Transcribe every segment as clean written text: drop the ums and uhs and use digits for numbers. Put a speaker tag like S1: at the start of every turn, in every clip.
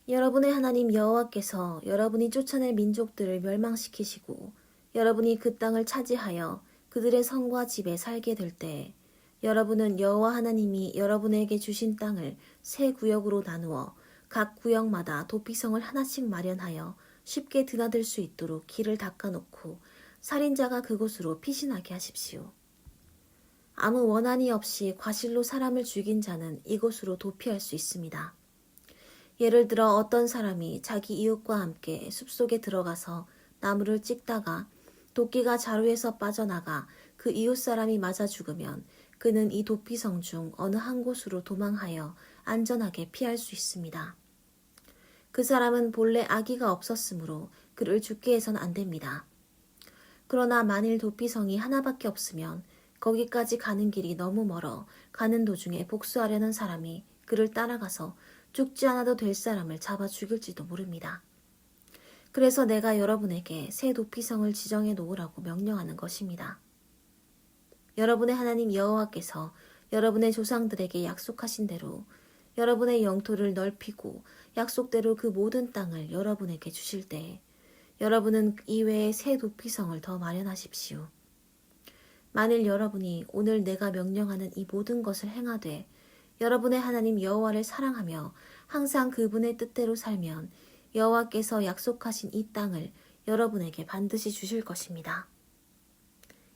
S1: 여러분의 하나님 여호와께서 여러분이 쫓아낼 민족들을 멸망시키시고 여러분이 그 땅을 차지하여 그들의 성과 집에 살게 될 때 여러분은 여호와 하나님이 여러분에게 주신 땅을 세 구역으로 나누어 각 구역마다 도피성을 하나씩 마련하여 쉽게 드나들 수 있도록 길을 닦아놓고 살인자가 그곳으로 피신하게 하십시오. 아무 원한이 없이 과실로 사람을 죽인 자는 이곳으로 도피할 수 있습니다. 예를 들어 어떤 사람이 자기 이웃과 함께 숲속에 들어가서 나무를 찍다가 도끼가 자루에서 빠져나가 그 이웃 사람이 맞아 죽으면 그는 이 도피성 중 어느 한 곳으로 도망하여 안전하게 피할 수 있습니다. 그 사람은 본래 악의가 없었으므로 그를 죽게 해서는 안 됩니다. 그러나 만일 도피성이 하나밖에 없으면 거기까지 가는 길이 너무 멀어 가는 도중에 복수하려는 사람이 그를 따라가서 죽지 않아도 될 사람을 잡아 죽일지도 모릅니다. 그래서 내가 여러분에게 새 도피성을 지정해 놓으라고 명령하는 것입니다. 여러분의 하나님 여호와께서 여러분의 조상들에게 약속하신 대로 여러분의 영토를 넓히고 약속대로 그 모든 땅을 여러분에게 주실 때 여러분은 이외에 새 도피성을 더 마련하십시오. 만일 여러분이 오늘 내가 명령하는 이 모든 것을 행하되 여러분의 하나님 여호와를 사랑하며 항상 그분의 뜻대로 살면 여호와께서 약속하신 이 땅을 여러분에게 반드시 주실 것입니다.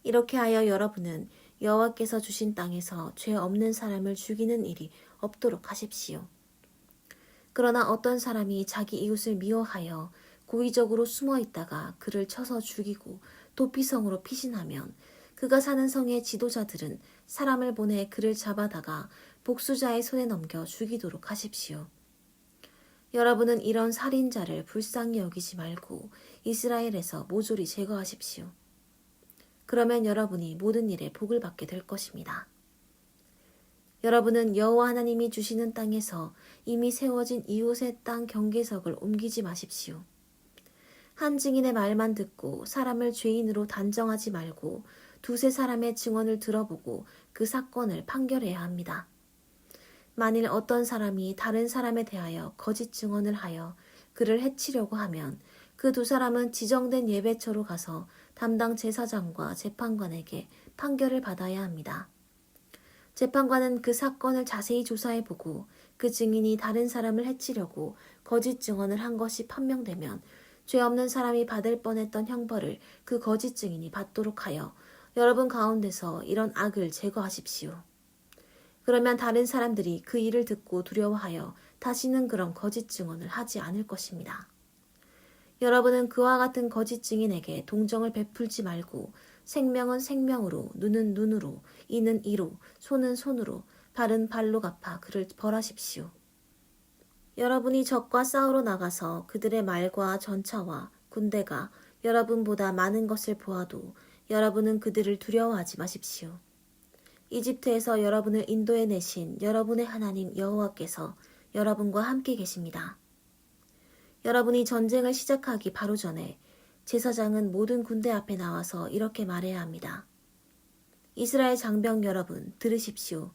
S1: 이렇게 하여 여러분은 여호와께서 주신 땅에서 죄 없는 사람을 죽이는 일이 없도록 하십시오. 그러나 어떤 사람이 자기 이웃을 미워하여 고의적으로 숨어 있다가 그를 쳐서 죽이고 도피성으로 피신하면 그가 사는 성의 지도자들은 사람을 보내 그를 잡아다가 복수자의 손에 넘겨 죽이도록 하십시오. 여러분은 이런 살인자를 불쌍히 여기지 말고 이스라엘에서 모조리 제거하십시오. 그러면 여러분이 모든 일에 복을 받게 될 것입니다. 여러분은 여호와 하나님이 주시는 땅에서 이미 세워진 이웃의 땅 경계석을 옮기지 마십시오. 한 증인의 말만 듣고 사람을 죄인으로 단정하지 말고 두세 사람의 증언을 들어보고 그 사건을 판결해야 합니다. 만일 어떤 사람이 다른 사람에 대하여 거짓 증언을 하여 그를 해치려고 하면 그 두 사람은 지정된 예배처로 가서 담당 제사장과 재판관에게 판결을 받아야 합니다. 재판관은 그 사건을 자세히 조사해보고 그 증인이 다른 사람을 해치려고 거짓 증언을 한 것이 판명되면 죄 없는 사람이 받을 뻔했던 형벌을 그 거짓 증인이 받도록 하여 여러분 가운데서 이런 악을 제거하십시오. 그러면 다른 사람들이 그 일을 듣고 두려워하여 다시는 그런 거짓 증언을 하지 않을 것입니다. 여러분은 그와 같은 거짓 증인에게 동정을 베풀지 말고 생명은 생명으로, 눈은 눈으로, 이는 이로, 손은 손으로, 발은 발로 갚아 그를 벌하십시오. 여러분이 적과 싸우러 나가서 그들의 말과 전차와 군대가 여러분보다 많은 것을 보아도 여러분은 그들을 두려워하지 마십시오. 이집트에서 여러분을 인도해 내신 여러분의 하나님 여호와께서 여러분과 함께 계십니다. 여러분이 전쟁을 시작하기 바로 전에 제사장은 모든 군대 앞에 나와서 이렇게 말해야 합니다. 이스라엘 장병 여러분 들으십시오.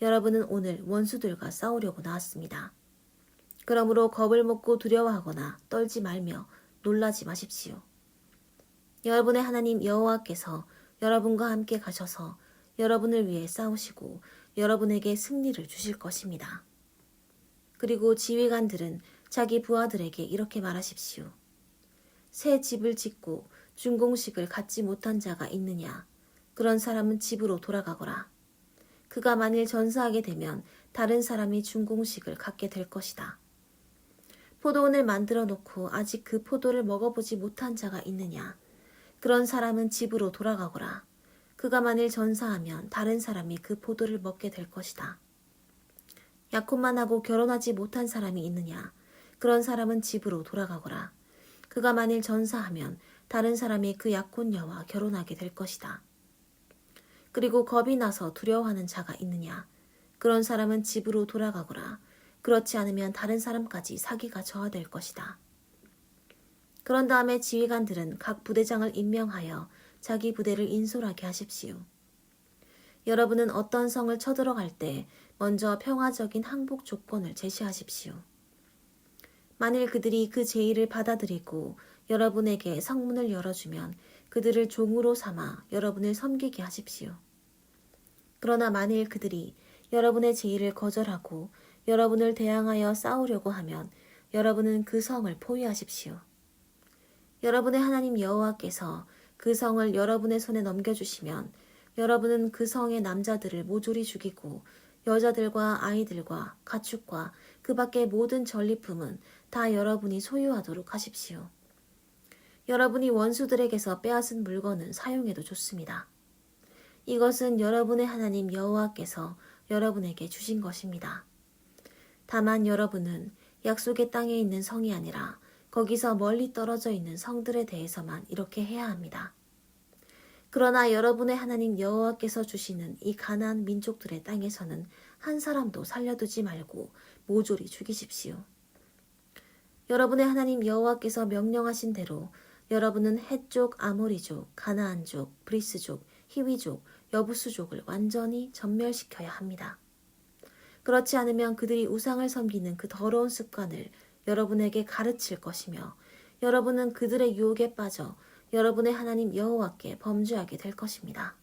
S1: 여러분은 오늘 원수들과 싸우려고 나왔습니다. 그러므로 겁을 먹고 두려워하거나 떨지 말며 놀라지 마십시오. 여러분의 하나님 여호와께서 여러분과 함께 가셔서 여러분을 위해 싸우시고 여러분에게 승리를 주실 것입니다. 그리고 지휘관들은 자기 부하들에게 이렇게 말하십시오. 새 집을 짓고 준공식을 갖지 못한 자가 있느냐? 그런 사람은 집으로 돌아가거라. 그가 만일 전사하게 되면 다른 사람이 준공식을 갖게 될 것이다. 포도원을 만들어 놓고 아직 그 포도를 먹어보지 못한 자가 있느냐? 그런 사람은 집으로 돌아가거라. 그가 만일 전사하면 다른 사람이 그 포도를 먹게 될 것이다. 약혼만 하고 결혼하지 못한 사람이 있느냐? 그런 사람은 집으로 돌아가거라. 그가 만일 전사하면 다른 사람이 그 약혼녀와 결혼하게 될 것이다. 그리고 겁이 나서 두려워하는 자가 있느냐? 그런 사람은 집으로 돌아가거라. 그렇지 않으면 다른 사람까지 사기가 저하될 것이다. 그런 다음에 지휘관들은 각 부대장을 임명하여 자기 부대를 인솔하게 하십시오. 여러분은 어떤 성을 쳐들어갈 때 먼저 평화적인 항복 조건을 제시하십시오. 만일 그들이 그 제의를 받아들이고 여러분에게 성문을 열어주면 그들을 종으로 삼아 여러분을 섬기게 하십시오. 그러나 만일 그들이 여러분의 제의를 거절하고 여러분을 대항하여 싸우려고 하면 여러분은 그 성을 포위하십시오. 여러분의 하나님 여호와께서 그 성을 여러분의 손에 넘겨주시면 여러분은 그 성의 남자들을 모조리 죽이고 여자들과 아이들과 가축과 그 밖의 모든 전리품은 다 여러분이 소유하도록 하십시오. 여러분이 원수들에게서 빼앗은 물건은 사용해도 좋습니다. 이것은 여러분의 하나님 여호와께서 여러분에게 주신 것입니다. 다만 여러분은 약속의 땅에 있는 성이 아니라 거기서 멀리 떨어져 있는 성들에 대해서만 이렇게 해야 합니다. 그러나 여러분의 하나님 여호와께서 주시는 이 가나안 민족들의 땅에서는 한 사람도 살려두지 말고 모조리 죽이십시오. 여러분의 하나님 여호와께서 명령하신 대로 여러분은 헷족, 아모리족, 가나안족, 브리스족, 히위족, 여부수족을 완전히 전멸시켜야 합니다. 그렇지 않으면 그들이 우상을 섬기는 그 더러운 습관을 여러분에게 가르칠 것이며 여러분은 그들의 유혹에 빠져 여러분의 하나님 여호와께 범죄하게 될 것입니다.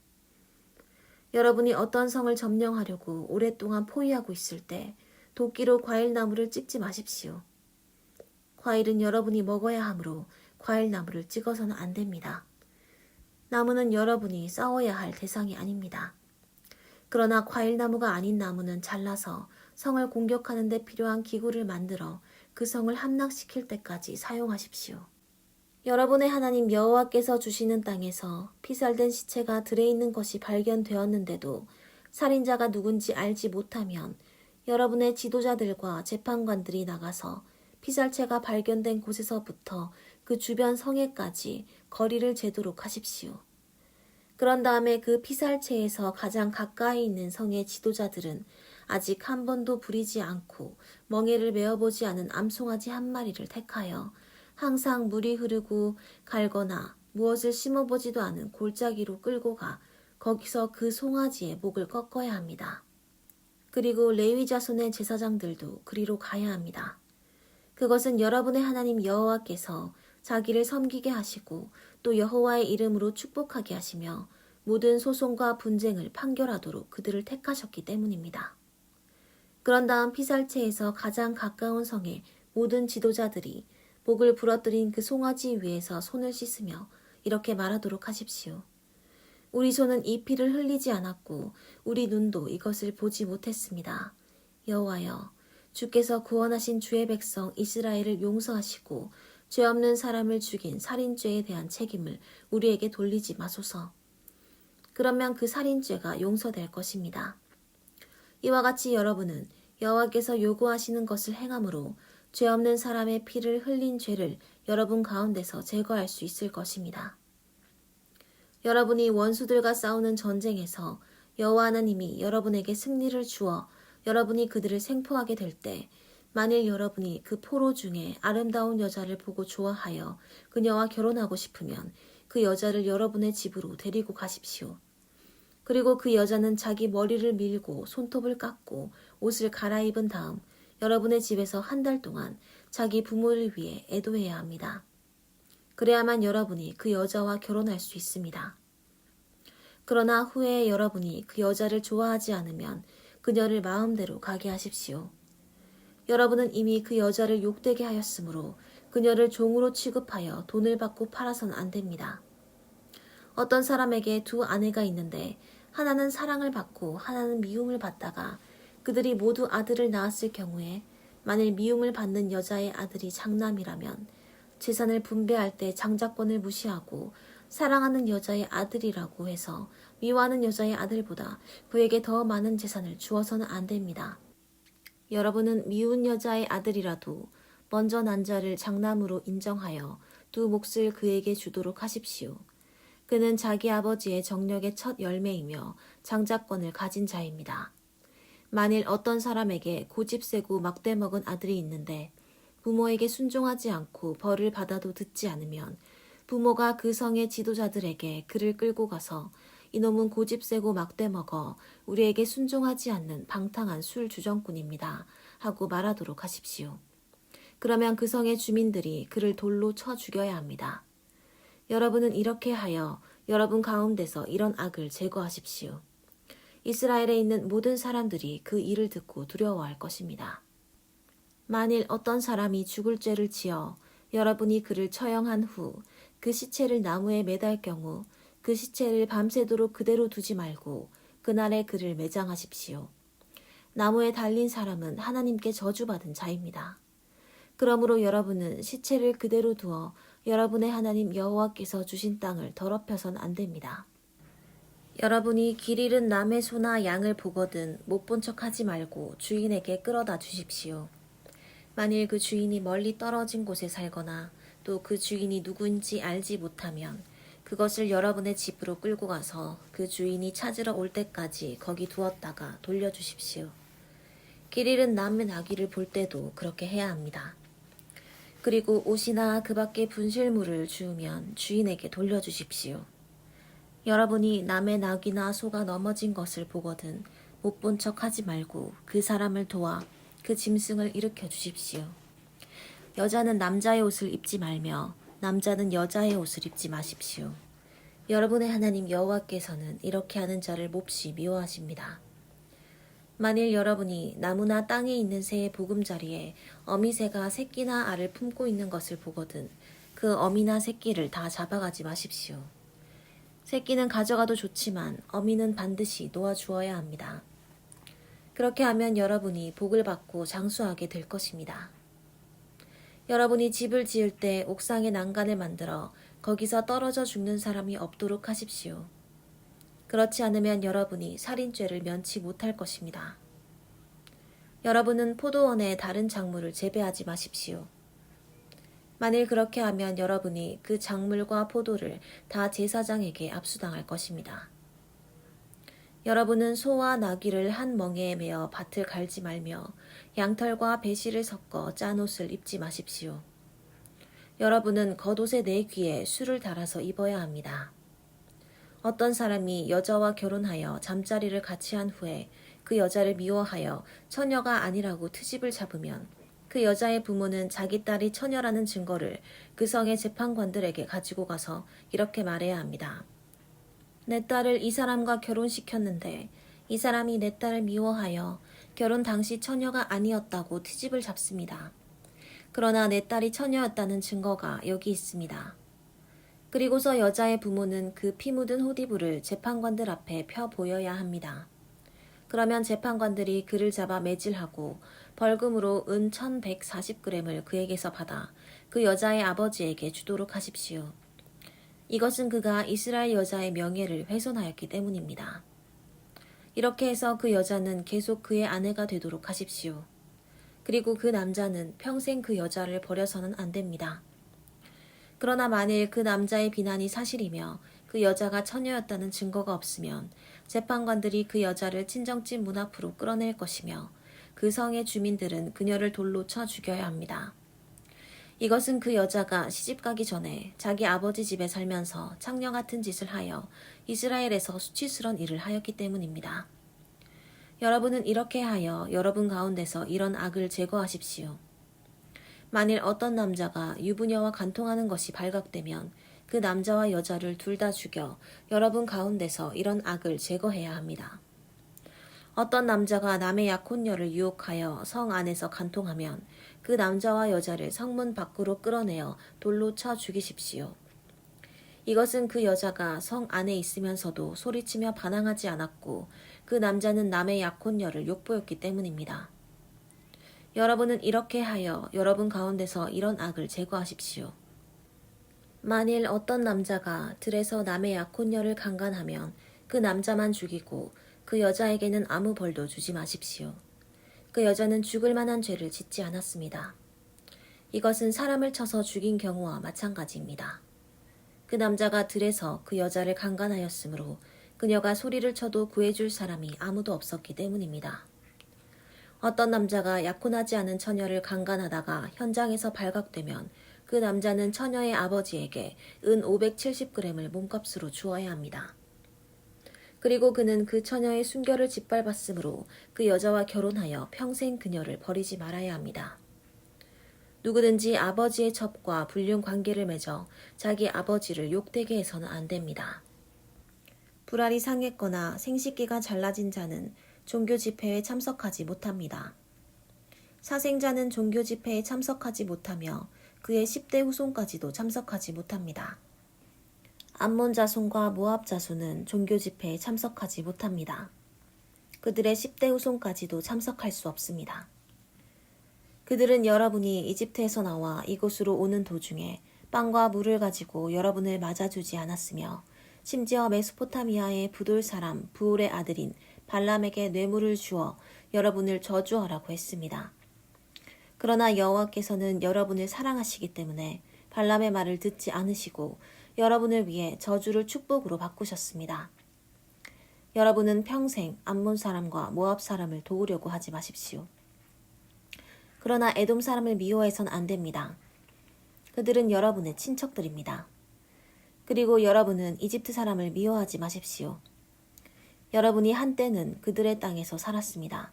S1: 여러분이 어떤 성을 점령하려고 오랫동안 포위하고 있을 때 도끼로 과일나무를 찍지 마십시오. 과일은 여러분이 먹어야 하므로 과일나무를 찍어서는 안 됩니다. 나무는 여러분이 싸워야 할 대상이 아닙니다. 그러나 과일나무가 아닌 나무는 잘라서 성을 공격하는 데 필요한 기구를 만들어 그 성을 함락시킬 때까지 사용하십시오. 여러분의 하나님 여호와께서 주시는 땅에서 피살된 시체가 들에 있는 것이 발견되었는데도 살인자가 누군지 알지 못하면 여러분의 지도자들과 재판관들이 나가서 피살체가 발견된 곳에서부터 그 주변 성에까지 거리를 재도록 하십시오. 그런 다음에 그 피살체에서 가장 가까이 있는 성의 지도자들은 아직 한 번도 부리지 않고 멍에를 메어보지 않은 암송아지 한 마리를 택하여 항상 물이 흐르고 갈거나 무엇을 심어보지도 않은 골짜기로 끌고 가 거기서 그 송아지의 목을 꺾어야 합니다. 그리고 레위 자손의 제사장들도 그리로 가야 합니다. 그것은 여러분의 하나님 여호와께서 자기를 섬기게 하시고 또 여호와의 이름으로 축복하게 하시며 모든 소송과 분쟁을 판결하도록 그들을 택하셨기 때문입니다. 그런 다음 피살체에서 가장 가까운 성의 모든 지도자들이 목을 부러뜨린 그 송아지 위에서 손을 씻으며 이렇게 말하도록 하십시오. 우리 손은 이 피를 흘리지 않았고 우리 눈도 이것을 보지 못했습니다. 여호와여, 주께서 구원하신 주의 백성 이스라엘을 용서하시고 죄 없는 사람을 죽인 살인죄에 대한 책임을 우리에게 돌리지 마소서. 그러면 그 살인죄가 용서될 것입니다. 이와 같이 여러분은 여호와께서 요구하시는 것을 행함으로 죄 없는 사람의 피를 흘린 죄를 여러분 가운데서 제거할 수 있을 것입니다. 여러분이 원수들과 싸우는 전쟁에서 여호와 하나님이 여러분에게 승리를 주어 여러분이 그들을 생포하게 될 때 만일 여러분이 그 포로 중에 아름다운 여자를 보고 좋아하여 그녀와 결혼하고 싶으면 그 여자를 여러분의 집으로 데리고 가십시오. 그리고 그 여자는 자기 머리를 밀고 손톱을 깎고 옷을 갈아입은 다음 여러분의 집에서 한 달 동안 자기 부모를 위해 애도해야 합니다. 그래야만 여러분이 그 여자와 결혼할 수 있습니다. 그러나 후에 여러분이 그 여자를 좋아하지 않으면 그녀를 마음대로 가게 하십시오. 여러분은 이미 그 여자를 욕되게 하였으므로 그녀를 종으로 취급하여 돈을 받고 팔아서는 안 됩니다. 어떤 사람에게 두 아내가 있는데 하나는 사랑을 받고 하나는 미움을 받다가 그들이 모두 아들을 낳았을 경우에 만일 미움을 받는 여자의 아들이 장남이라면 재산을 분배할 때 장자권을 무시하고 사랑하는 여자의 아들이라고 해서 미워하는 여자의 아들보다 그에게 더 많은 재산을 주어서는 안 됩니다. 여러분은 미운 여자의 아들이라도 먼저 난 자를 장남으로 인정하여 두 몫을 그에게 주도록 하십시오. 그는 자기 아버지의 정력의 첫 열매이며 장자권을 가진 자입니다. 만일 어떤 사람에게 고집세고 막대먹은 아들이 있는데 부모에게 순종하지 않고 벌을 받아도 듣지 않으면 부모가 그 성의 지도자들에게 그를 끌고 가서 이놈은 고집세고 막대먹어 우리에게 순종하지 않는 방탕한 술 주정꾼입니다 하고 말하도록 하십시오. 그러면 그 성의 주민들이 그를 돌로 쳐 죽여야 합니다. 여러분은 이렇게 하여 여러분 가운데서 이런 악을 제거하십시오. 이스라엘에 있는 모든 사람들이 그 일을 듣고 두려워할 것입니다. 만일 어떤 사람이 죽을 죄를 지어 여러분이 그를 처형한 후 그 시체를 나무에 매달 경우 그 시체를 밤새도록 그대로 두지 말고 그날에 그를 매장하십시오. 나무에 달린 사람은 하나님께 저주받은 자입니다. 그러므로 여러분은 시체를 그대로 두어 여러분의 하나님 여호와께서 주신 땅을 더럽혀선 안 됩니다. 여러분이 길 잃은 남의 소나 양을 보거든 못 본 척하지 말고 주인에게 끌어다 주십시오. 만일 그 주인이 멀리 떨어진 곳에 살거나 또 그 주인이 누구인지 알지 못하면 그것을 여러분의 집으로 끌고 가서 그 주인이 찾으러 올 때까지 거기 두었다가 돌려주십시오. 길 잃은 남의 나귀를 볼 때도 그렇게 해야 합니다. 그리고 옷이나 그 밖에 분실물을 주우면 주인에게 돌려주십시오. 여러분이 남의 나귀나 소가 넘어진 것을 보거든 못 본 척하지 말고 그 사람을 도와 그 짐승을 일으켜 주십시오. 여자는 남자의 옷을 입지 말며 남자는 여자의 옷을 입지 마십시오. 여러분의 하나님 여호와께서는 이렇게 하는 자를 몹시 미워하십니다. 만일 여러분이 나무나 땅에 있는 새의 보금자리에 어미새가 새끼나 알을 품고 있는 것을 보거든 그 어미나 새끼를 다 잡아가지 마십시오. 새끼는 가져가도 좋지만 어미는 반드시 놓아주어야 합니다. 그렇게 하면 여러분이 복을 받고 장수하게 될 것입니다. 여러분이 집을 지을 때 옥상에 난간을 만들어 거기서 떨어져 죽는 사람이 없도록 하십시오. 그렇지 않으면 여러분이 살인죄를 면치 못할 것입니다. 여러분은 포도원에 다른 작물을 재배하지 마십시오. 만일 그렇게 하면 여러분이 그 작물과 포도를 다 제사장에게 압수당할 것입니다. 여러분은 소와 나귀를 한 멍에에 매어 밭을 갈지 말며 양털과 배실을 섞어 짠 옷을 입지 마십시오. 여러분은 겉옷의 네 귀에 술을 달아서 입어야 합니다. 어떤 사람이 여자와 결혼하여 잠자리를 같이 한 후에 그 여자를 미워하여 처녀가 아니라고 트집을 잡으면 그 여자의 부모는 자기 딸이 처녀라는 증거를 그 성의 재판관들에게 가지고 가서 이렇게 말해야 합니다. 내 딸을 이 사람과 결혼시켰는데 이 사람이 내 딸을 미워하여 결혼 당시 처녀가 아니었다고 트집을 잡습니다. 그러나 내 딸이 처녀였다는 증거가 여기 있습니다. 그리고서 여자의 부모는 그 피 묻은 호디부를 재판관들 앞에 펴 보여야 합니다. 그러면 재판관들이 그를 잡아 매질하고 벌금으로 은 1140g을 그에게서 받아 그 여자의 아버지에게 주도록 하십시오. 이것은 그가 이스라엘 여자의 명예를 훼손하였기 때문입니다. 이렇게 해서 그 여자는 계속 그의 아내가 되도록 하십시오. 그리고 그 남자는 평생 그 여자를 버려서는 안 됩니다. 그러나 만일 그 남자의 비난이 사실이며 그 여자가 처녀였다는 증거가 없으면 재판관들이 그 여자를 친정집 문 앞으로 끌어낼 것이며 그 성의 주민들은 그녀를 돌로 쳐 죽여야 합니다. 이것은 그 여자가 시집가기 전에 자기 아버지 집에 살면서 창녀 같은 짓을 하여 이스라엘에서 수치스러운 일을 하였기 때문입니다. 여러분은 이렇게 하여 여러분 가운데서 이런 악을 제거하십시오. 만일 어떤 남자가 유부녀와 간통하는 것이 발각되면 그 남자와 여자를 둘 다 죽여 여러분 가운데서 이런 악을 제거해야 합니다. 어떤 남자가 남의 약혼녀를 유혹하여 성 안에서 간통하면 그 남자와 여자를 성문 밖으로 끌어내어 돌로 쳐 죽이십시오. 이것은 그 여자가 성 안에 있으면서도 소리치며 반항하지 않았고 그 남자는 남의 약혼녀를 욕보였기 때문입니다. 여러분은 이렇게 하여 여러분 가운데서 이런 악을 제거하십시오. 만일 어떤 남자가 들에서 남의 약혼녀를 강간하면 그 남자만 죽이고 그 여자에게는 아무 벌도 주지 마십시오. 그 여자는 죽을 만한 죄를 짓지 않았습니다. 이것은 사람을 쳐서 죽인 경우와 마찬가지입니다. 그 남자가 들에서 그 여자를 강간하였으므로 그녀가 소리를 쳐도 구해줄 사람이 아무도 없었기 때문입니다. 어떤 남자가 약혼하지 않은 처녀를 강간하다가 현장에서 발각되면 그 남자는 처녀의 아버지에게 은 570g을 몸값으로 주어야 합니다. 그리고 그는 그 처녀의 순결을 짓밟았으므로 그 여자와 결혼하여 평생 그녀를 버리지 말아야 합니다. 누구든지 아버지의 첩과 불륜 관계를 맺어 자기 아버지를 욕되게 해서는 안 됩니다. 불알이 상했거나 생식기가 잘라진 자는 종교 집회에 참석하지 못합니다. 사생자는 종교 집회에 참석하지 못하며 그의 10대 후손까지도 참석하지 못합니다. 암몬 자손과 모압 자손은 종교 집회에 참석하지 못합니다. 그들의 10대 후손까지도 참석할 수 없습니다. 그들은 여러분이 이집트에서 나와 이곳으로 오는 도중에 빵과 물을 가지고 여러분을 맞아주지 않았으며 심지어 메소포타미아의 부돌 사람 부올의 아들인 발람에게 뇌물을 주어 여러분을 저주하라고 했습니다. 그러나 여호와께서는 여러분을 사랑하시기 때문에 발람의 말을 듣지 않으시고 여러분을 위해 저주를 축복으로 바꾸셨습니다. 여러분은 평생 암몬 사람과 모압 사람을 도우려고 하지 마십시오. 그러나 에돔 사람을 미워해선 안 됩니다. 그들은 여러분의 친척들입니다. 그리고 여러분은 이집트 사람을 미워하지 마십시오. 여러분이 한때는 그들의 땅에서 살았습니다.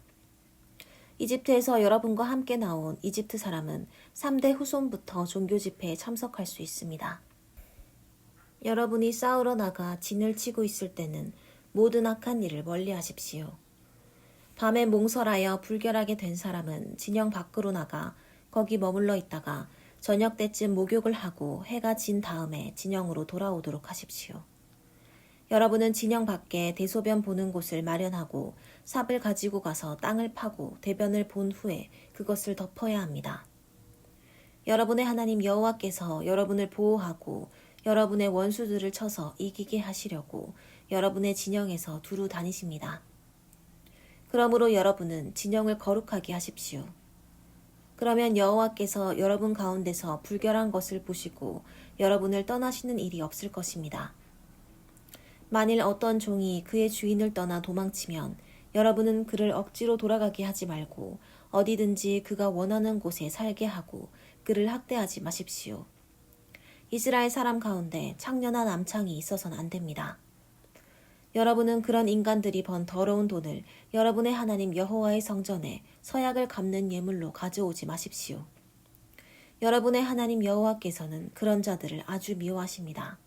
S1: 이집트에서 여러분과 함께 나온 이집트 사람은 3대 후손부터 종교 집회에 참석할 수 있습니다. 여러분이 싸우러 나가 진을 치고 있을 때는 모든 악한 일을 멀리 하십시오. 밤에 몽설하여 불결하게 된 사람은 진영 밖으로 나가 거기 머물러 있다가 저녁 때쯤 목욕을 하고 해가 진 다음에 진영으로 돌아오도록 하십시오. 여러분은 진영 밖에 대소변 보는 곳을 마련하고 삽을 가지고 가서 땅을 파고 대변을 본 후에 그것을 덮어야 합니다. 여러분의 하나님 여호와께서 여러분을 보호하고 여러분의 원수들을 쳐서 이기게 하시려고 여러분의 진영에서 두루 다니십니다. 그러므로 여러분은 진영을 거룩하게 하십시오. 그러면 여호와께서 여러분 가운데서 불결한 것을 보시고 여러분을 떠나시는 일이 없을 것입니다. 만일 어떤 종이 그의 주인을 떠나 도망치면 여러분은 그를 억지로 돌아가게 하지 말고 어디든지 그가 원하는 곳에 살게 하고 그를 학대하지 마십시오. 이스라엘 사람 가운데 창녀나 남창이 있어서는 안 됩니다. 여러분은 그런 인간들이 번 더러운 돈을 여러분의 하나님 여호와의 성전에 서약을 갚는 예물로 가져오지 마십시오. 여러분의 하나님 여호와께서는 그런 자들을 아주 미워하십니다.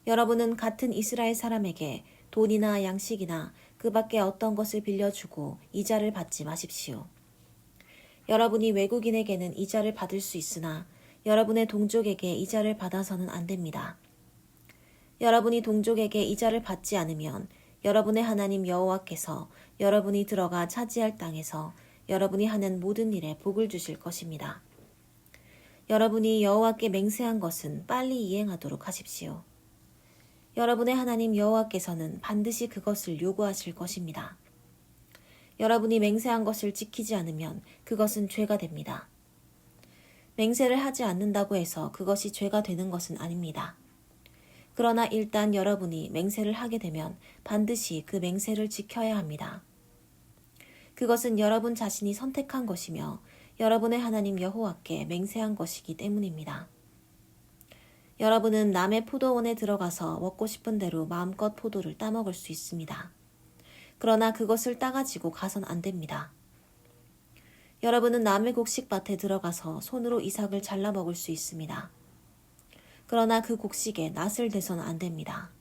S1: 여러분은 같은 이스라엘 사람에게 돈이나 양식이나 그 밖에 어떤 것을 빌려주고 이자를 받지 마십시오. 여러분이 외국인에게는 이자를 받을 수 있으나 여러분의 동족에게 이자를 받아서는 안 됩니다. 여러분이 동족에게 이자를 받지 않으면 여러분의 하나님 여호와께서 여러분이 들어가 차지할 땅에서 여러분이 하는 모든 일에 복을 주실 것입니다. 여러분이 여호와께 맹세한 것은 빨리 이행하도록 하십시오. 여러분의 하나님 여호와께서는 반드시 그것을 요구하실 것입니다. 여러분이 맹세한 것을 지키지 않으면 그것은 죄가 됩니다. 맹세를 하지 않는다고 해서 그것이 죄가 되는 것은 아닙니다. 그러나 일단 여러분이 맹세를 하게 되면 반드시 그 맹세를 지켜야 합니다. 그것은 여러분 자신이 선택한 것이며 여러분의 하나님 여호와께 맹세한 것이기 때문입니다. 여러분은 남의 포도원에 들어가서 먹고 싶은 대로 마음껏 포도를 따먹을 수 있습니다. 그러나 그것을 따가지고 가선 안 됩니다. 여러분은 남의 곡식밭에 들어가서 손으로 이삭을 잘라 먹을 수 있습니다. 그러나 그 곡식에 낫을 대서는 안 됩니다.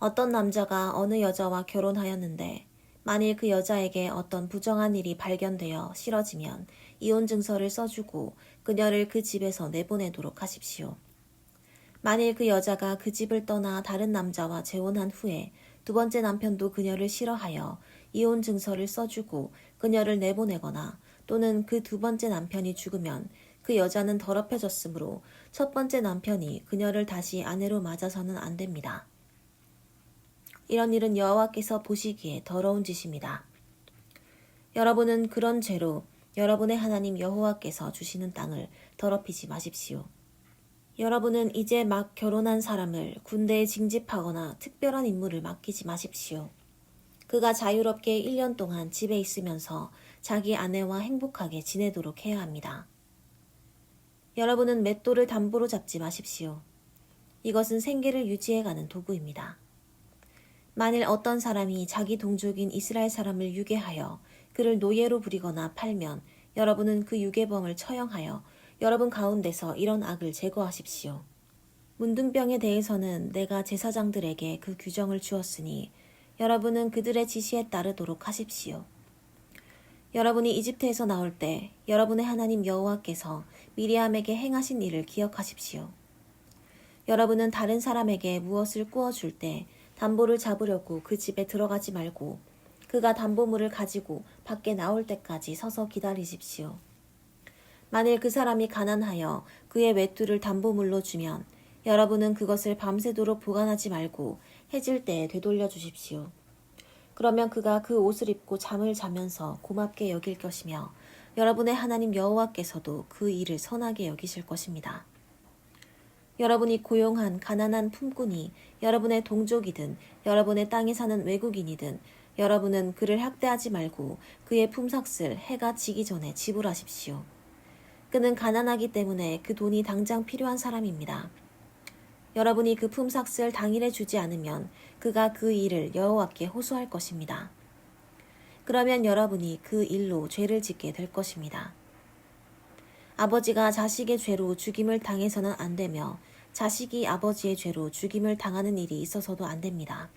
S1: 어떤 남자가 어느 여자와 결혼하였는데 만일 그 여자에게 어떤 부정한 일이 발견되어 싫어지면 이혼 증서를 써주고 그녀를 그 집에서 내보내도록 하십시오. 만일 그 여자가 그 집을 떠나 다른 남자와 재혼한 후에 두 번째 남편도 그녀를 싫어하여 이혼 증서를 써주고 그녀를 내보내거나 또는 그 두 번째 남편이 죽으면 그 여자는 더럽혀졌으므로 첫 번째 남편이 그녀를 다시 아내로 맞아서는 안 됩니다. 이런 일은 여호와께서 보시기에 더러운 짓입니다. 여러분은 그런 죄로 여러분의 하나님 여호와께서 주시는 땅을 더럽히지 마십시오. 여러분은 이제 막 결혼한 사람을 군대에 징집하거나 특별한 임무를 맡기지 마십시오. 그가 자유롭게 1년 동안 집에 있으면서 자기 아내와 행복하게 지내도록 해야 합니다. 여러분은 맷돌을 담보로 잡지 마십시오. 이것은 생계를 유지해가는 도구입니다. 만일 어떤 사람이 자기 동족인 이스라엘 사람을 유괴하여 그를 노예로 부리거나 팔면 여러분은 그 유괴범을 처형하여 여러분 가운데서 이런 악을 제거하십시오. 문둥병에 대해서는 내가 제사장들에게 그 규정을 주었으니 여러분은 그들의 지시에 따르도록 하십시오. 여러분이 이집트에서 나올 때 여러분의 하나님 여호와께서 미리암에게 행하신 일을 기억하십시오. 여러분은 다른 사람에게 무엇을 구워줄 때 담보를 잡으려고 그 집에 들어가지 말고 그가 담보물을 가지고 밖에 나올 때까지 서서 기다리십시오. 만일 그 사람이 가난하여 그의 외투를 담보물로 주면 여러분은 그것을 밤새도록 보관하지 말고 해질 때에 되돌려 주십시오. 그러면 그가 그 옷을 입고 잠을 자면서 고맙게 여길 것이며 여러분의 하나님 여호와께서도 그 일을 선하게 여기실 것입니다. 여러분이 고용한 가난한 품꾼이 여러분의 동족이든 여러분의 땅에 사는 외국인이든 여러분은 그를 학대하지 말고 그의 품삯을 해가 지기 전에 지불하십시오. 그는 가난하기 때문에 그 돈이 당장 필요한 사람입니다. 여러분이 그 품삯을 당일에 주지 않으면 그가 그 일을 여호와께 호소할 것입니다. 그러면 여러분이 그 일로 죄를 짓게 될 것입니다. 아버지가 자식의 죄로 죽임을 당해서는 안 되며 자식이 아버지의 죄로 죽임을 당하는 일이 있어서도 안 됩니다.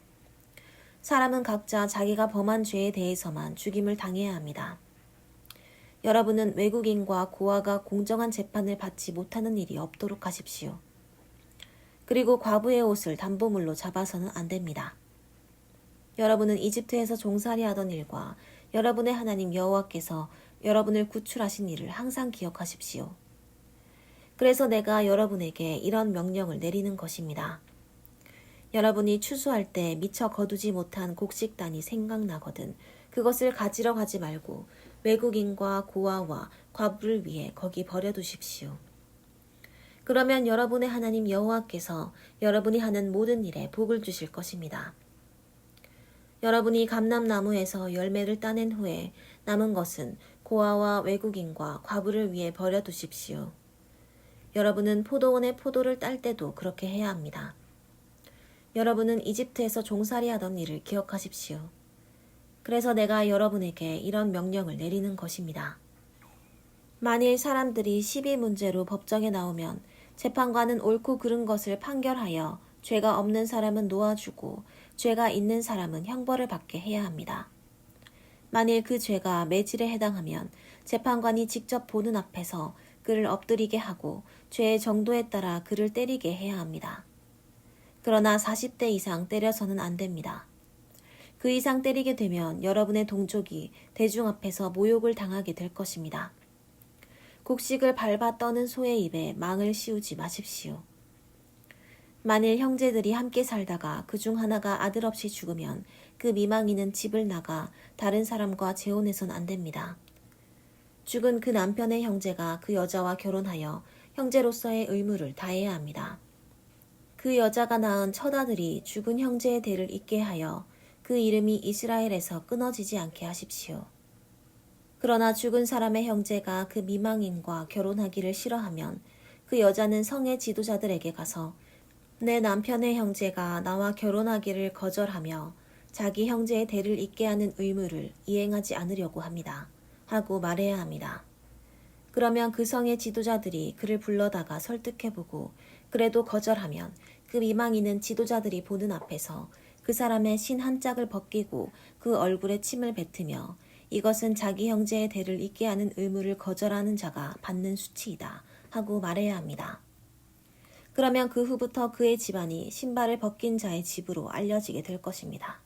S1: 사람은 각자 자기가 범한 죄에 대해서만 죽임을 당해야 합니다. 여러분은 외국인과 고아가 공정한 재판을 받지 못하는 일이 없도록 하십시오. 그리고 과부의 옷을 담보물로 잡아서는 안 됩니다. 여러분은 이집트에서 종살이 하던 일과 여러분의 하나님 여호와께서 여러분을 구출하신 일을 항상 기억하십시오. 그래서 내가 여러분에게 이런 명령을 내리는 것입니다. 여러분이 추수할 때 미처 거두지 못한 곡식단이 생각나거든 그것을 가지러 가지 말고 외국인과 고아와 과부를 위해 거기 버려두십시오. 그러면 여러분의 하나님 여호와께서 여러분이 하는 모든 일에 복을 주실 것입니다. 여러분이 감람나무에서 열매를 따낸 후에 남은 것은 고아와 외국인과 과부를 위해 버려두십시오. 여러분은 포도원의 포도를 딸 때도 그렇게 해야 합니다. 여러분은 이집트에서 종살이 하던 일을 기억하십시오. 그래서 내가 여러분에게 이런 명령을 내리는 것입니다. 만일 사람들이 시비 문제로 법정에 나오면 재판관은 옳고 그른 것을 판결하여 죄가 없는 사람은 놓아주고 죄가 있는 사람은 형벌을 받게 해야 합니다. 만일 그 죄가 매질에 해당하면 재판관이 직접 보는 앞에서 그를 엎드리게 하고 죄의 정도에 따라 그를 때리게 해야 합니다. 그러나 40대 이상 때려서는 안 됩니다. 그 이상 때리게 되면 여러분의 동족이 대중 앞에서 모욕을 당하게 될 것입니다. 곡식을 밟아 떠는 소의 입에 망을 씌우지 마십시오. 만일 형제들이 함께 살다가 그중 하나가 아들 없이 죽으면 그 미망인은 집을 나가 다른 사람과 재혼해선 안 됩니다. 죽은 그 남편의 형제가 그 여자와 결혼하여 형제로서의 의무를 다해야 합니다. 그 여자가 낳은 첫 아들이 죽은 형제의 대를 잇게 하여 그 이름이 이스라엘에서 끊어지지 않게 하십시오. 그러나 죽은 사람의 형제가 그 미망인과 결혼하기를 싫어하면 그 여자는 성의 지도자들에게 가서 내 남편의 형제가 나와 결혼하기를 거절하며 자기 형제의 대를 잇게 하는 의무를 이행하지 않으려고 합니다. 하고 말해야 합니다. 그러면 그 성의 지도자들이 그를 불러다가 설득해보고 그래도 거절하면 그 미망인은 지도자들이 보는 앞에서 그 사람의 신 한 짝을 벗기고 그 얼굴에 침을 뱉으며 이것은 자기 형제의 대를 잇게 하는 의무를 거절하는 자가 받는 수치이다 하고 말해야 합니다. 그러면 그 후부터 그의 집안이 신발을 벗긴 자의 집으로 알려지게 될 것입니다.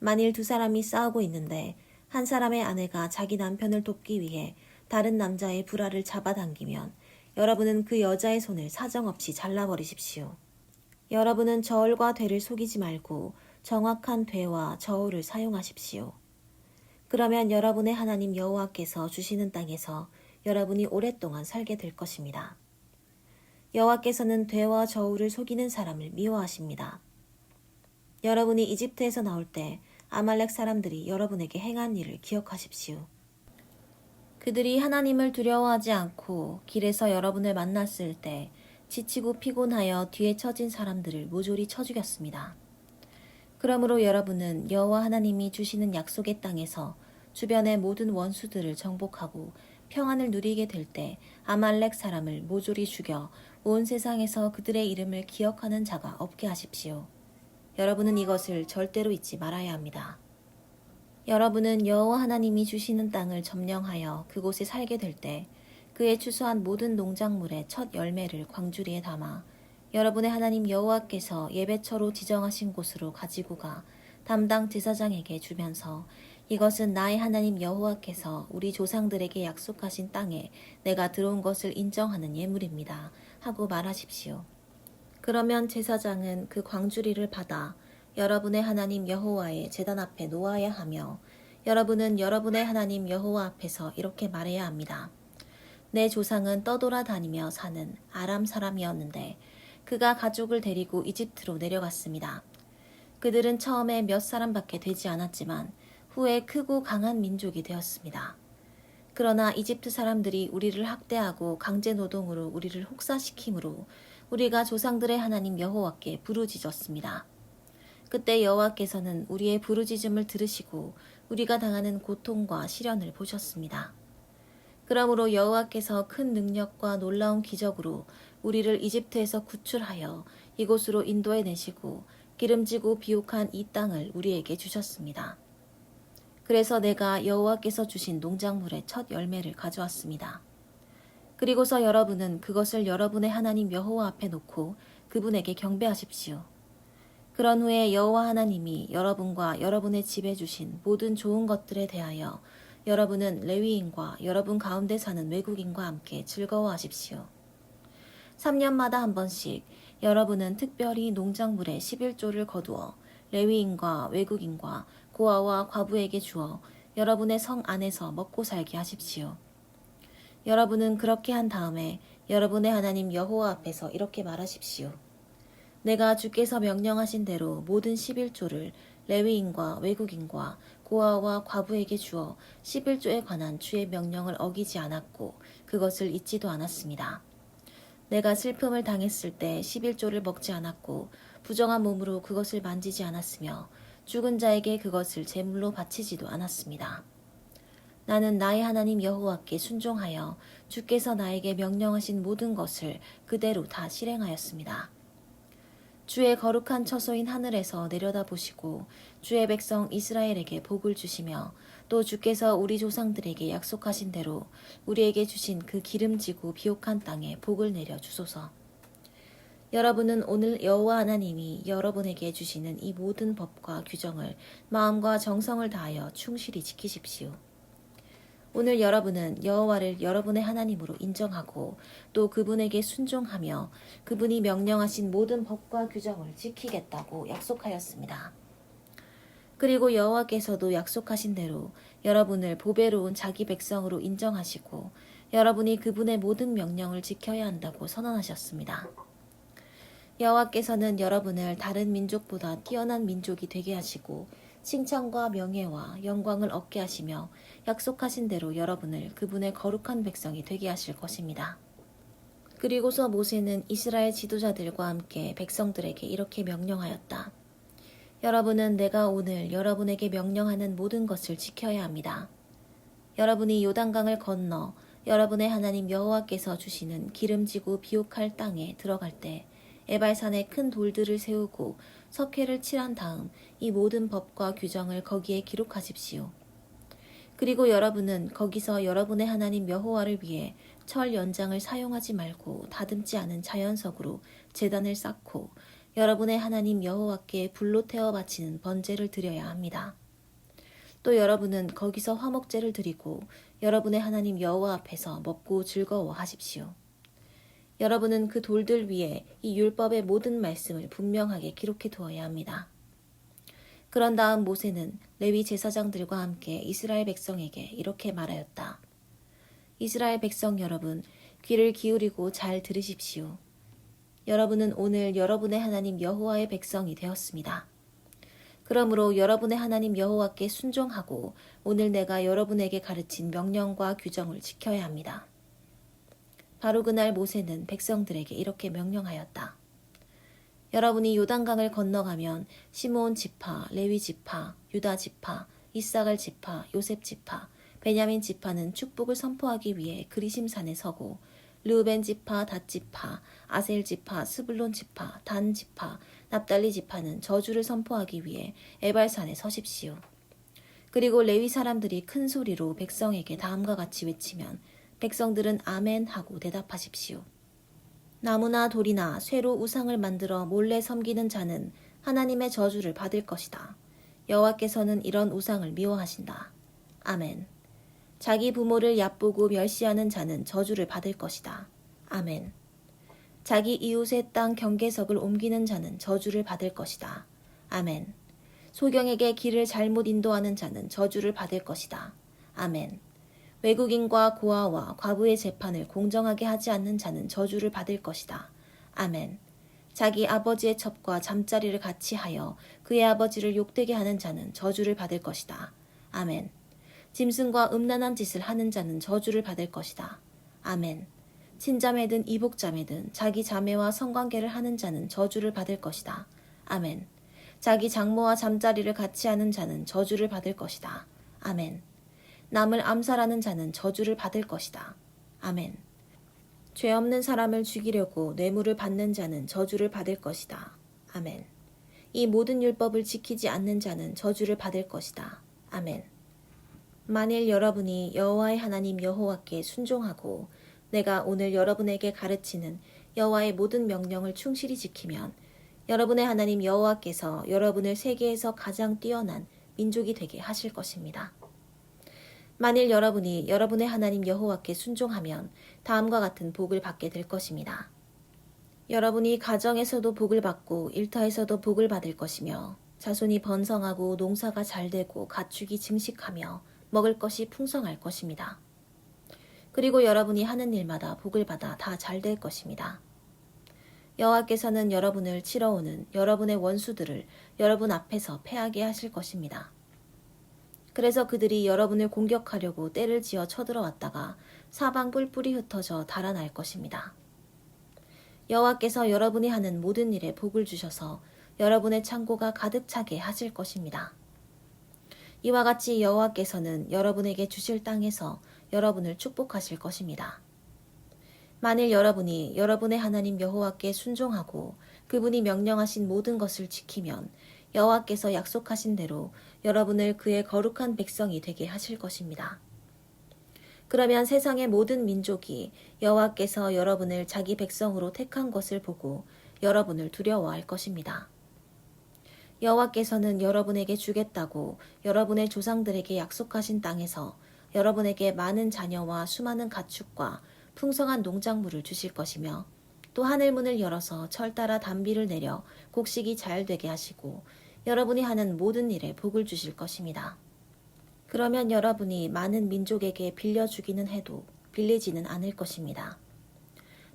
S1: 만일 두 사람이 싸우고 있는데 한 사람의 아내가 자기 남편을 돕기 위해 다른 남자의 불화를 잡아당기면 여러분은 그 여자의 손을 사정없이 잘라버리십시오. 여러분은 저울과 되를 속이지 말고 정확한 되와 저울을 사용하십시오. 그러면 여러분의 하나님 여호와께서 주시는 땅에서 여러분이 오랫동안 살게 될 것입니다. 여호와께서는 되와 저울을 속이는 사람을 미워하십니다. 여러분이 이집트에서 나올 때 아말렉 사람들이 여러분에게 행한 일을 기억하십시오. 그들이 하나님을 두려워하지 않고 길에서 여러분을 만났을 때 지치고 피곤하여 뒤에 처진 사람들을 모조리 쳐 죽였습니다. 그러므로 여러분은 여호와 하나님이 주시는 약속의 땅에서 주변의 모든 원수들을 정복하고 평안을 누리게 될 때 아말렉 사람을 모조리 죽여 온 세상에서 그들의 이름을 기억하는 자가 없게 하십시오. 여러분은 이것을 절대로 잊지 말아야 합니다. 여러분은 여호와 하나님이 주시는 땅을 점령하여 그곳에 살게 될 때 그의 추수한 모든 농작물의 첫 열매를 광주리에 담아 여러분의 하나님 여호와께서 예배처로 지정하신 곳으로 가지고 가 담당 제사장에게 주면서 이것은 나의 하나님 여호와께서 우리 조상들에게 약속하신 땅에 내가 들어온 것을 인정하는 예물입니다. 하고 말하십시오. 그러면 제사장은 그 광주리를 받아 여러분의 하나님 여호와의 제단 앞에 놓아야 하며 여러분은 여러분의 하나님 여호와 앞에서 이렇게 말해야 합니다. 내 조상은 떠돌아다니며 사는 아람 사람이었는데 그가 가족을 데리고 이집트로 내려갔습니다. 그들은 처음에 몇 사람밖에 되지 않았지만 후에 크고 강한 민족이 되었습니다. 그러나 이집트 사람들이 우리를 학대하고 강제 노동으로 우리를 혹사시키므로 우리가 조상들의 하나님 여호와께 부르짖었습니다. 그때 여호와께서는 우리의 부르짖음을 들으시고 우리가 당하는 고통과 시련을 보셨습니다. 그러므로 여호와께서 큰 능력과 놀라운 기적으로 우리를 이집트에서 구출하여 이곳으로 인도해 내시고 기름지고 비옥한 이 땅을 우리에게 주셨습니다. 그래서 내가 여호와께서 주신 농작물의 첫 열매를 가져왔습니다. 그리고서 여러분은 그것을 여러분의 하나님 여호와 앞에 놓고 그분에게 경배하십시오. 그런 후에 여호와 하나님이 여러분과 여러분의 집에 주신 모든 좋은 것들에 대하여 여러분은 레위인과 여러분 가운데 사는 외국인과 함께 즐거워하십시오. 3년마다 한 번씩 여러분은 특별히 농작물의 11조를 거두어 레위인과 외국인과 고아와 과부에게 주어 여러분의 성 안에서 먹고 살게 하십시오. 여러분은 그렇게 한 다음에 여러분의 하나님 여호와 앞에서 이렇게 말하십시오. 내가 주께서 명령하신 대로 모든 11조를 레위인과 외국인과 고아와 과부에게 주어 11조에 관한 주의 명령을 어기지 않았고 그것을 잊지도 않았습니다. 내가 슬픔을 당했을 때 11조를 먹지 않았고 부정한 몸으로 그것을 만지지 않았으며 죽은 자에게 그것을 제물로 바치지도 않았습니다. 나는 나의 하나님 여호와께 순종하여 주께서 나에게 명령하신 모든 것을 그대로 다 실행하였습니다. 주의 거룩한 처소인 하늘에서 내려다보시고 주의 백성 이스라엘에게 복을 주시며 또 주께서 우리 조상들에게 약속하신 대로 우리에게 주신 그 기름지고 비옥한 땅에 복을 내려 주소서. 여러분은 오늘 여호와 하나님이 여러분에게 주시는 이 모든 법과 규정을 마음과 정성을 다하여 충실히 지키십시오. 오늘 여러분은 여호와를 여러분의 하나님으로 인정하고 또 그분에게 순종하며 그분이 명령하신 모든 법과 규정을 지키겠다고 약속하였습니다. 그리고 여호와께서도 약속하신 대로 여러분을 보배로운 자기 백성으로 인정하시고 여러분이 그분의 모든 명령을 지켜야 한다고 선언하셨습니다. 여호와께서는 여러분을 다른 민족보다 뛰어난 민족이 되게 하시고 칭찬과 명예와 영광을 얻게 하시며 약속하신 대로 여러분을 그분의 거룩한 백성이 되게 하실 것입니다. 그리고서 모세는 이스라엘 지도자들과 함께 백성들에게 이렇게 명령하였다. 여러분은 내가 오늘 여러분에게 명령하는 모든 것을 지켜야 합니다. 여러분이 요단강을 건너 여러분의 하나님 여호와께서 주시는 기름지고 비옥할 땅에 들어갈 때 에발산에 큰 돌들을 세우고 석회를 칠한 다음 이 모든 법과 규정을 거기에 기록하십시오. 그리고 여러분은 거기서 여러분의 하나님 여호와를 위해 철 연장을 사용하지 말고 다듬지 않은 자연석으로 제단을 쌓고 여러분의 하나님 여호와께 불로 태워 바치는 번제를 드려야 합니다. 또 여러분은 거기서 화목제를 드리고 여러분의 하나님 여호와 앞에서 먹고 즐거워하십시오. 여러분은 그 돌들 위에 이 율법의 모든 말씀을 분명하게 기록해 두어야 합니다. 그런 다음 모세는 레위 제사장들과 함께 이스라엘 백성에게 이렇게 말하였다. 이스라엘 백성 여러분, 귀를 기울이고 잘 들으십시오. 여러분은 오늘 여러분의 하나님 여호와의 백성이 되었습니다. 그러므로 여러분의 하나님 여호와께 순종하고 오늘 내가 여러분에게 가르친 명령과 규정을 지켜야 합니다. 바로 그날 모세는 백성들에게 이렇게 명령하였다. 여러분이 요단강을 건너가면 시므온 지파, 레위 지파, 유다 지파, 이삭을 지파, 요셉 지파, 베냐민 지파는 축복을 선포하기 위해 그리심산에 서고 르우벤 지파, 닷 지파, 아셀 지파, 스불론 지파, 단 지파, 납달리 지파는 저주를 선포하기 위해 에발산에 서십시오. 그리고 레위 사람들이 큰 소리로 백성에게 다음과 같이 외치면 백성들은 아멘 하고 대답하십시오. 나무나 돌이나 쇠로 우상을 만들어 몰래 섬기는 자는 하나님의 저주를 받을 것이다. 여호와께서는 이런 우상을 미워하신다. 아멘. 자기 부모를 얕보고 멸시하는 자는 저주를 받을 것이다. 아멘. 자기 이웃의 땅 경계석을 옮기는 자는 저주를 받을 것이다. 아멘. 소경에게 길을 잘못 인도하는 자는 저주를 받을 것이다. 아멘. 외국인과 고아와 과부의 재판을 공정하게 하지 않는 자는 저주를 받을 것이다. 아멘. 자기 아버지의 첩과 잠자리를 같이 하여 그의 아버지를 욕되게 하는 자는 저주를 받을 것이다. 아멘. 짐승과 음란한 짓을 하는 자는 저주를 받을 것이다. 아멘. 친자매든 이복자매든 자기 자매와 성관계를 하는 자는 저주를 받을 것이다. 아멘. 자기 장모와 잠자리를 같이 하는 자는 저주를 받을 것이다. 아멘. 남을 암살하는 자는 저주를 받을 것이다. 아멘. 죄 없는 사람을 죽이려고 뇌물을 받는 자는 저주를 받을 것이다. 아멘. 이 모든 율법을 지키지 않는 자는 저주를 받을 것이다. 아멘. 만일 여러분이 여호와의 하나님 여호와께 순종하고 내가 오늘 여러분에게 가르치는 여호와의 모든 명령을 충실히 지키면 여러분의 하나님 여호와께서 여러분을 세계에서 가장 뛰어난 민족이 되게 하실 것입니다. 만일 여러분이 여러분의 하나님 여호와께 순종하면 다음과 같은 복을 받게 될 것입니다. 여러분이 가정에서도 복을 받고 일터에서도 복을 받을 것이며 자손이 번성하고 농사가 잘 되고 가축이 증식하며 먹을 것이 풍성할 것입니다. 그리고 여러분이 하는 일마다 복을 받아 다 잘 될 것입니다. 여호와께서는 여러분을 치러 오는 여러분의 원수들을 여러분 앞에서 패하게 하실 것입니다. 그래서 그들이 여러분을 공격하려고 떼를 지어 쳐들어왔다가 사방 뿔뿔이 흩어져 달아날 것입니다. 여호와께서 여러분이 하는 모든 일에 복을 주셔서 여러분의 창고가 가득 차게 하실 것입니다. 이와 같이 여호와께서는 여러분에게 주실 땅에서 여러분을 축복하실 것입니다. 만일 여러분이 여러분의 하나님 여호와께 순종하고 그분이 명령하신 모든 것을 지키면 여호와께서 약속하신 대로 여러분을 그의 거룩한 백성이 되게 하실 것입니다. 그러면 세상의 모든 민족이 여호와께서 여러분을 자기 백성으로 택한 것을 보고 여러분을 두려워할 것입니다. 여호와께서는 여러분에게 주겠다고 여러분의 조상들에게 약속하신 땅에서 여러분에게 많은 자녀와 수많은 가축과 풍성한 농작물을 주실 것이며 또 하늘문을 열어서 철 따라 단비를 내려 곡식이 잘 되게 하시고 여러분이 하는 모든 일에 복을 주실 것입니다. 그러면 여러분이 많은 민족에게 빌려주기는 해도 빌리지는 않을 것입니다.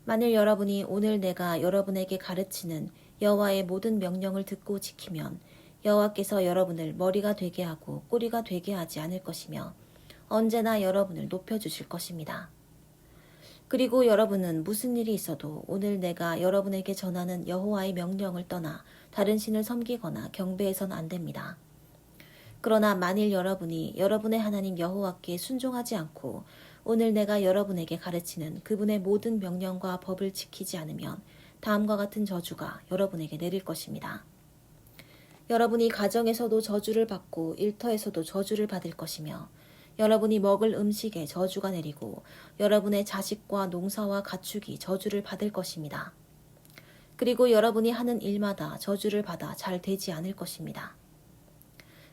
S1: 만일 여러분이 오늘 내가 여러분에게 가르치는 여호와의 모든 명령을 듣고 지키면 여호와께서 여러분을 머리가 되게 하고 꼬리가 되게 하지 않을 것이며 언제나 여러분을 높여주실 것입니다. 그리고 여러분은 무슨 일이 있어도 오늘 내가 여러분에게 전하는 여호와의 명령을 떠나 다른 신을 섬기거나 경배해서는 안 됩니다. 그러나 만일 여러분이 여러분의 하나님 여호와께 순종하지 않고 오늘 내가 여러분에게 가르치는 그분의 모든 명령과 법을 지키지 않으면 다음과 같은 저주가 여러분에게 내릴 것입니다. 여러분이 가정에서도 저주를 받고 일터에서도 저주를 받을 것이며 여러분이 먹을 음식에 저주가 내리고 여러분의 자식과 농사와 가축이 저주를 받을 것입니다. 그리고 여러분이 하는 일마다 저주를 받아 잘 되지 않을 것입니다.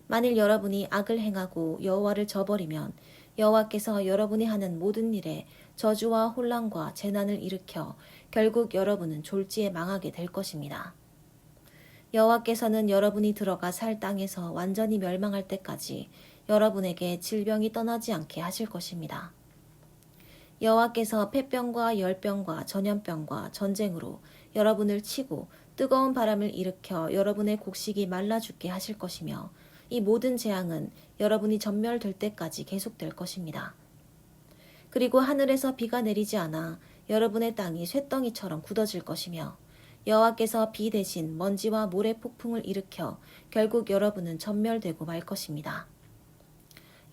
S1: 만일 여러분이 악을 행하고 여호와를 저버리면 여호와께서 여러분이 하는 모든 일에 저주와 혼란과 재난을 일으켜 결국 여러분은 졸지에 망하게 될 것입니다. 여호와께서는 여러분이 들어가 살 땅에서 완전히 멸망할 때까지 여러분에게 질병이 떠나지 않게 하실 것입니다. 여호와께서 폐병과 열병과 전염병과 전쟁으로 여러분을 치고 뜨거운 바람을 일으켜 여러분의 곡식이 말라 죽게 하실 것이며 이 모든 재앙은 여러분이 전멸될 때까지 계속될 것입니다. 그리고 하늘에서 비가 내리지 않아 여러분의 땅이 쇳덩이처럼 굳어질 것이며 여호와께서 비 대신 먼지와 모래 폭풍을 일으켜 결국 여러분은 전멸되고 말 것입니다.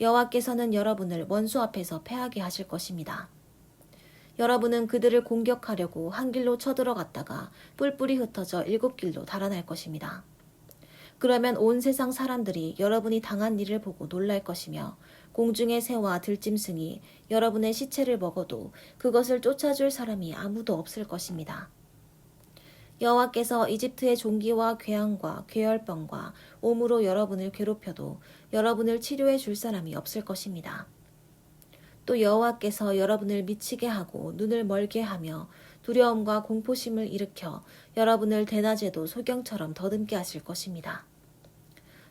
S1: 여호와께서는 여러분을 원수 앞에서 패하게 하실 것입니다. 여러분은 그들을 공격하려고 한 길로 쳐들어갔다가 뿔뿔이 흩어져 7길로 달아날 것입니다. 그러면 온 세상 사람들이 여러분이 당한 일을 보고 놀랄 것이며 공중의 새와 들짐승이 여러분의 시체를 먹어도 그것을 쫓아줄 사람이 아무도 없을 것입니다. 여호와께서 이집트의 종기와 괴항과 괴혈병과 옴으로 여러분을 괴롭혀도 여러분을 치료해 줄 사람이 없을 것입니다. 또 여호와께서 여러분을 미치게 하고 눈을 멀게 하며 두려움과 공포심을 일으켜 여러분을 대낮에도 소경처럼 더듬게 하실 것입니다.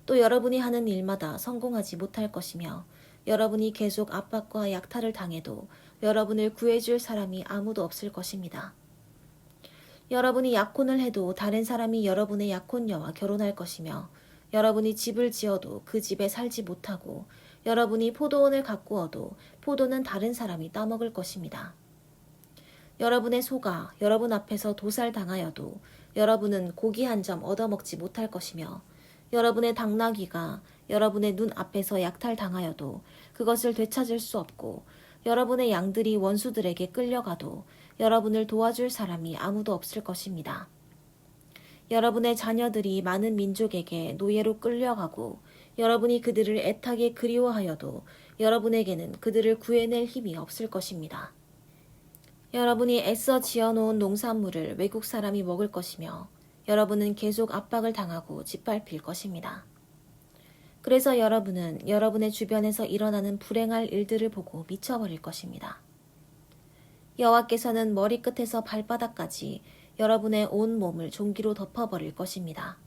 S1: 또 여러분이 하는 일마다 성공하지 못할 것이며 여러분이 계속 압박과 약탈을 당해도 여러분을 구해줄 사람이 아무도 없을 것입니다. 여러분이 약혼을 해도 다른 사람이 여러분의 약혼녀와 결혼할 것이며 여러분이 집을 지어도 그 집에 살지 못하고 여러분이 포도원을 가꾸어도 포도는 다른 사람이 따먹을 것입니다. 여러분의 소가 여러분 앞에서 도살당하여도 여러분은 고기 한 점 얻어먹지 못할 것이며 여러분의 당나귀가 여러분의 눈 앞에서 약탈당하여도 그것을 되찾을 수 없고 여러분의 양들이 원수들에게 끌려가도 여러분을 도와줄 사람이 아무도 없을 것입니다. 여러분의 자녀들이 많은 민족에게 노예로 끌려가고 여러분이 그들을 애타게 그리워하여도 여러분에게는 그들을 구해낼 힘이 없을 것입니다. 여러분이 애써 지어놓은 농산물을 외국 사람이 먹을 것이며 여러분은 계속 압박을 당하고 짓밟힐 것입니다. 그래서 여러분은 여러분의 주변에서 일어나는 불행할 일들을 보고 미쳐버릴 것입니다. 여호와께서는 머리끝에서 발바닥까지 여러분의 온 몸을 종기로 덮어버릴 것입니다.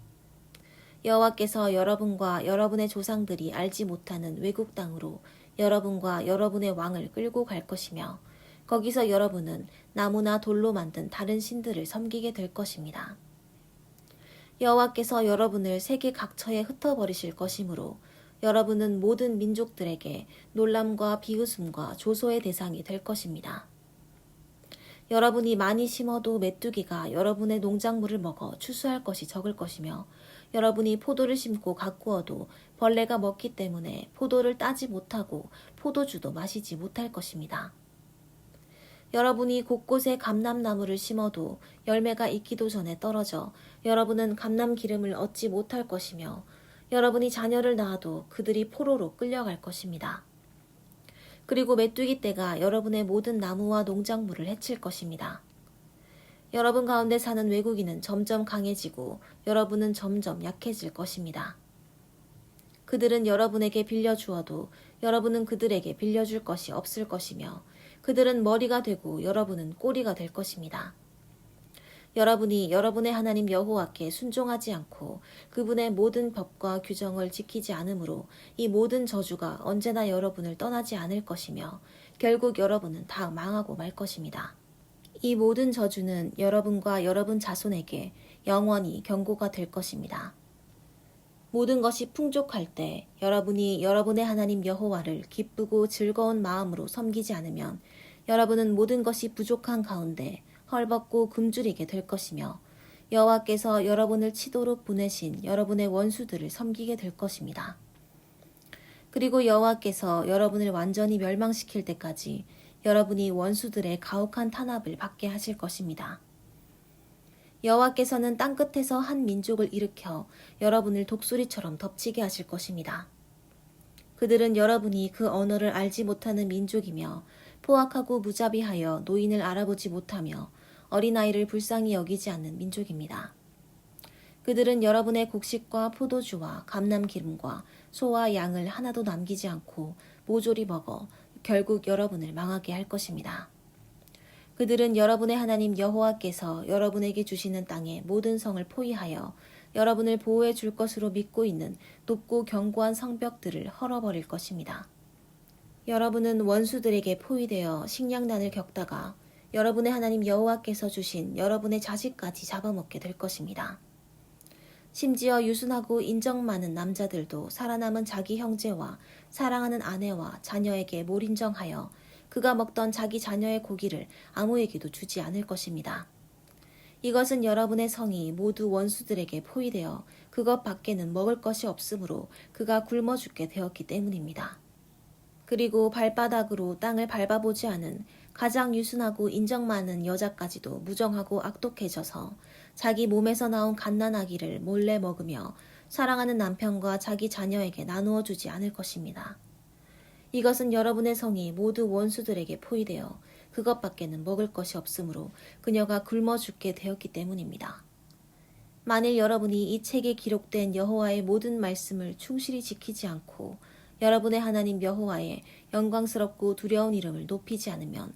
S1: 여호와께서 여러분과 여러분의 조상들이 알지 못하는 외국 땅으로 여러분과 여러분의 왕을 끌고 갈 것이며 거기서 여러분은 나무나 돌로 만든 다른 신들을 섬기게 될 것입니다. 여호와께서 여러분을 세계 각처에 흩어버리실 것이므로 여러분은 모든 민족들에게 놀람과 비웃음과 조소의 대상이 될 것입니다. 여러분이 많이 심어도 메뚜기가 여러분의 농작물을 먹어 추수할 것이 적을 것이며 여러분이 포도를 심고 가꾸어도 벌레가 먹기 때문에 포도를 따지 못하고 포도주도 마시지 못할 것입니다. 여러분이 곳곳에 감람나무를 심어도 열매가 익기도 전에 떨어져 여러분은 감람 기름을 얻지 못할 것이며 여러분이 자녀를 낳아도 그들이 포로로 끌려갈 것입니다. 그리고 메뚜기 떼가 여러분의 모든 나무와 농작물을 해칠 것입니다. 여러분 가운데 사는 외국인은 점점 강해지고 여러분은 점점 약해질 것입니다. 그들은 여러분에게 빌려주어도 여러분은 그들에게 빌려줄 것이 없을 것이며 그들은 머리가 되고 여러분은 꼬리가 될 것입니다. 여러분이 여러분의 하나님 여호와께 순종하지 않고 그분의 모든 법과 규정을 지키지 않으므로 이 모든 저주가 언제나 여러분을 떠나지 않을 것이며 결국 여러분은 다 망하고 말 것입니다. 이 모든 저주는 여러분과 여러분 자손에게 영원히 경고가 될 것입니다. 모든 것이 풍족할 때 여러분이 여러분의 하나님 여호와를 기쁘고 즐거운 마음으로 섬기지 않으면 여러분은 모든 것이 부족한 가운데 헐벗고 굶주리게 될 것이며 여호와께서 여러분을 치도록 보내신 여러분의 원수들을 섬기게 될 것입니다. 그리고 여호와께서 여러분을 완전히 멸망시킬 때까지 여러분이 원수들의 가혹한 탄압을 받게 하실 것입니다. 여호와께서는 땅끝에서 한 민족을 일으켜 여러분을 독수리처럼 덮치게 하실 것입니다. 그들은 여러분이 그 언어를 알지 못하는 민족이며 포악하고 무자비하여 노인을 알아보지 못하며 어린아이를 불쌍히 여기지 않는 민족입니다. 그들은 여러분의 곡식과 포도주와 감람기름과 소와 양을 하나도 남기지 않고 모조리 먹어 결국 여러분을 망하게 할 것입니다. 그들은 여러분의 하나님 여호와께서 여러분에게 주시는 땅의 모든 성을 포위하여 여러분을 보호해 줄 것으로 믿고 있는 높고 견고한 성벽들을 헐어버릴 것입니다. 여러분은 원수들에게 포위되어 식량난을 겪다가 여러분의 하나님 여호와께서 주신 여러분의 자식까지 잡아먹게 될 것입니다. 심지어 유순하고 인정 많은 남자들도 살아남은 자기 형제와 사랑하는 아내와 자녀에게 몰인정하여 그가 먹던 자기 자녀의 고기를 아무에게도 주지 않을 것입니다. 이것은 여러분의 성이 모두 원수들에게 포위되어 그것 밖에는 먹을 것이 없으므로 그가 굶어 죽게 되었기 때문입니다. 그리고 발바닥으로 땅을 밟아보지 않은 가장 유순하고 인정 많은 여자까지도 무정하고 악독해져서 자기 몸에서 나온 갓난아기를 몰래 먹으며 사랑하는 남편과 자기 자녀에게 나누어 주지 않을 것입니다. 이것은 여러분의 성이 모두 원수들에게 포위되어 그것밖에는 먹을 것이 없으므로 그녀가 굶어 죽게 되었기 때문입니다. 만일 여러분이 이 책에 기록된 여호와의 모든 말씀을 충실히 지키지 않고 여러분의 하나님 여호와의 영광스럽고 두려운 이름을 높이지 않으면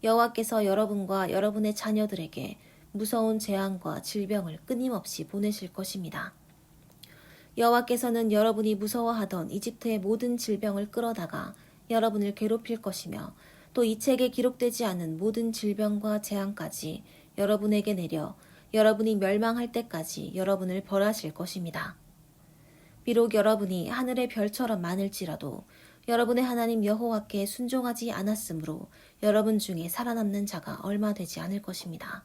S1: 여호와께서 여러분과 여러분의 자녀들에게 무서운 재앙과 질병을 끊임없이 보내실 것입니다. 여호와께서는 여러분이 무서워하던 이집트의 모든 질병을 끌어다가 여러분을 괴롭힐 것이며 또 이 책에 기록되지 않은 모든 질병과 재앙까지 여러분에게 내려 여러분이 멸망할 때까지 여러분을 벌하실 것입니다. 비록 여러분이 하늘의 별처럼 많을지라도 여러분의 하나님 여호와께 순종하지 않았으므로 여러분 중에 살아남는 자가 얼마 되지 않을 것입니다.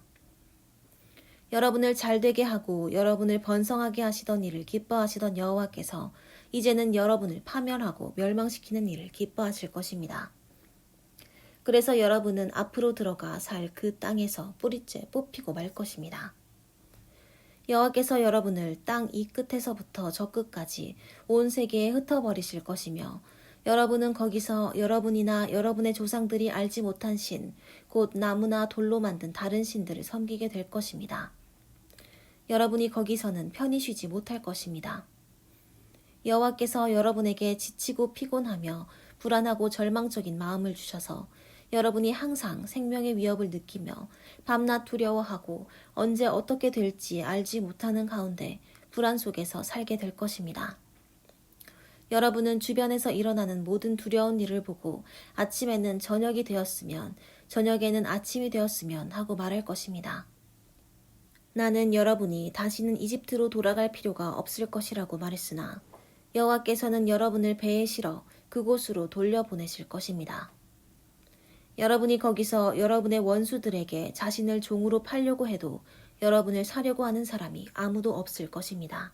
S1: 여러분을 잘되게 하고 여러분을 번성하게 하시던 일을 기뻐하시던 여호와께서 이제는 여러분을 파멸하고 멸망시키는 일을 기뻐하실 것입니다. 그래서 여러분은 앞으로 들어가 살 그 땅에서 뿌리째 뽑히고 말 것입니다. 여호와께서 여러분을 땅 이 끝에서부터 저 끝까지 온 세계에 흩어버리실 것이며 여러분은 거기서 여러분이나 여러분의 조상들이 알지 못한 신, 곧 나무나 돌로 만든 다른 신들을 섬기게 될 것입니다. 여러분이 거기서는 편히 쉬지 못할 것입니다. 여호와께서 여러분에게 지치고 피곤하며 불안하고 절망적인 마음을 주셔서 여러분이 항상 생명의 위협을 느끼며 밤낮 두려워하고 언제 어떻게 될지 알지 못하는 가운데 불안 속에서 살게 될 것입니다. 여러분은 주변에서 일어나는 모든 두려운 일을 보고 아침에는 저녁이 되었으면 저녁에는 아침이 되었으면 하고 말할 것입니다. 나는 여러분이 다시는 이집트로 돌아갈 필요가 없을 것이라고 말했으나 여호와께서는 여러분을 배에 실어 그곳으로 돌려보내실 것입니다. 여러분이 거기서 여러분의 원수들에게 자신을 종으로 팔려고 해도 여러분을 사려고 하는 사람이 아무도 없을 것입니다.